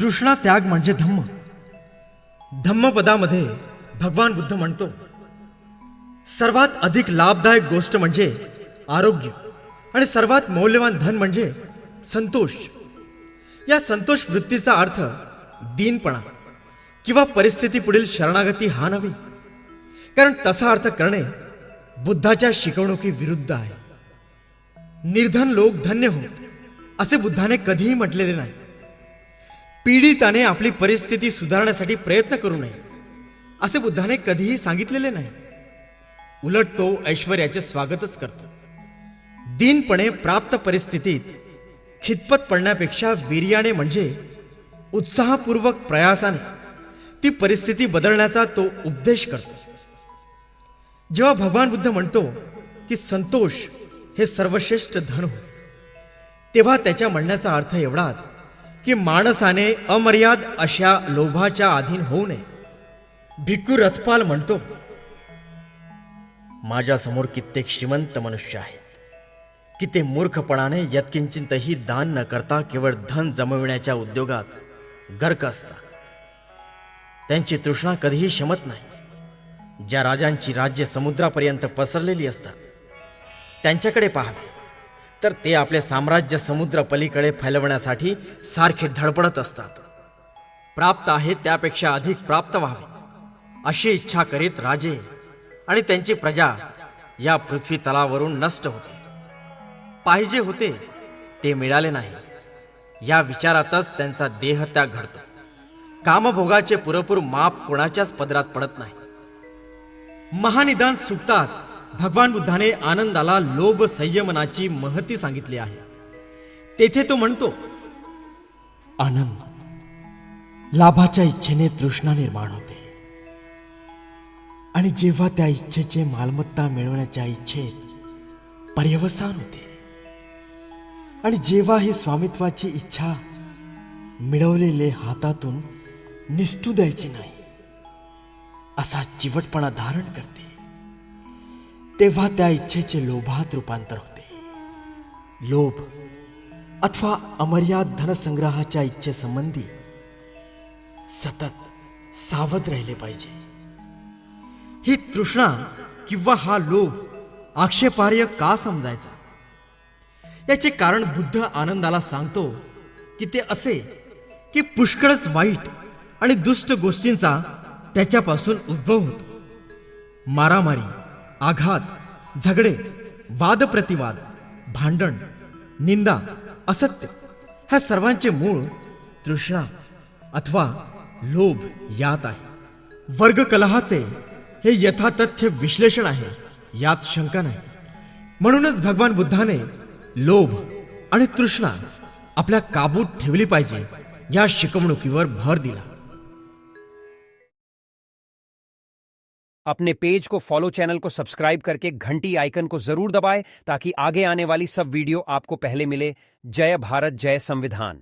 तृष्णा त्याग म्हणजे धम्म. धम्मपदामध्ये भगवान बुद्ध म्हणतो, सर्वात अधिक लाभदायक गोष्ट म्हणजे आरोग्य आणि सर्वात मौल्यवान धन म्हणजे संतोष. या संतोष वृत्तीचा अर्थ दीनपणा किंवा परिस्थितीपुढील शरणागती हा नव्हे, कारण तसा अर्थ करणे बुद्धाच्या शिकवणुकी विरुद्ध आहे. निर्धन लोक धन्य होत असे बुद्धाने कधीही म्हटलेले नाही. पीडिताने आपली परिस्थिती सुधारण्यासाठी प्रयत्न करू नये असे बुद्धाने कधीही सांगितलेले नाही. उलट तो ऐश्वर्याचे स्वागतच करतो. दीनपणे प्राप्त परिस्थितीत खितपत पडण्यापेक्षा वीर्याने म्हणजे उत्साहपूर्वक प्रयासाने ती परिस्थिती बदलण्याचा तो उपदेश करतो. जेव्हा भगवान बुद्ध म्हणतो की संतोष हे सर्वश्रेष्ठ धन हो, तेव्हा त्याच्या म्हणण्याचा अर्थ एवढाच की माणसाने अमर्याद अशा लोभाच्या अधीन होऊ नये. भिक्खू रथपाल म्हणतो, माझ्यासमोर कित्येक श्रीमंत मनुष्य आहेत की ते मूर्खपणाने यत्किंचितही दान न करता केवळ धन जमविण्याच्या उद्योगात गर्क असतात. त्यांची तृष्णा कधीही शमत नाही. ज्या राजांची राज्य समुद्रापर्यंत पसरलेली असतात त्यांच्याकडे पाहावे तर ते आपले साम्राज्य समुद्र पलीकडे फैलवण्यासाठी सारखे धडपडत असतात. प्राप्त आहे त्यापेक्षा अधिक प्राप्त व्हावे अशी इच्छा करीत राजे आणि त्यांची प्रजा या पृथ्वी तलावरून नष्ट होते. पाहिजे होते ते मिळाले नाही या विचारातच त्यांचा देहत्याग घडतो. कामभोगाचे पुरेपूर माप कोणाच्याच पदरात पडत नाही. महानिदान सुक्तात भगवान बुद्धाने आनंदाला लोभ संयमनाची महती सांगितली आहे. तेथे तो म्हणतो, आनंद लाभाच्या इच्छेने तृष्णा निर्माण होते आणि जेव्हा त्या इच्छेचे मालमत्ता मिळवण्याच्या इच्छेत पर्यवसान होते आणि जेव्हा ही स्वामित्वाची इच्छा मिळवलेले हातातून निसटू द्यायची नाही असा चिवटपणा धारण करते, तेव्हा त्या इच्छेचे लोभात रूपांतर होते. लोभ अथवा अमर्याद धनसंग्रहाच्या इच्छेसंबंधी सतत सावध राहिले पाहिजे. ही तृष्णा किंवा हा लोभ आक्षेपार्ह का समजायचा? याचे कारण बुद्ध आनंदाला सांगतो की ते असे की पुष्कळच वाईट आणि दुष्ट गोष्टींचा त्याच्यापासून उद्भव होतो. मारामारी, आघात, झगडे, वादप्रतिवाद, भांडण, निंदा, असत्य ह्या सर्वांचे मूळ तृष्णा अथवा लोभ यात आहे. वर्ग कलहाचे हे यथातथ्य विश्लेषण आहे, यात शंका नाही. म्हणूनच भगवान बुद्धाने लोभ आणि तृष्णा आपल्या काबूत ठेवली पाहिजे या शिकवणुकीवर भर दिला. अपने पेज को फॉलो, चैनल को सब्सक्राइब करके घंटी आइकन को जरूर दबाएं ताकि आगे आने वाली सब वीडियो आपको पहले मिले. जय भारत, जय संविधान.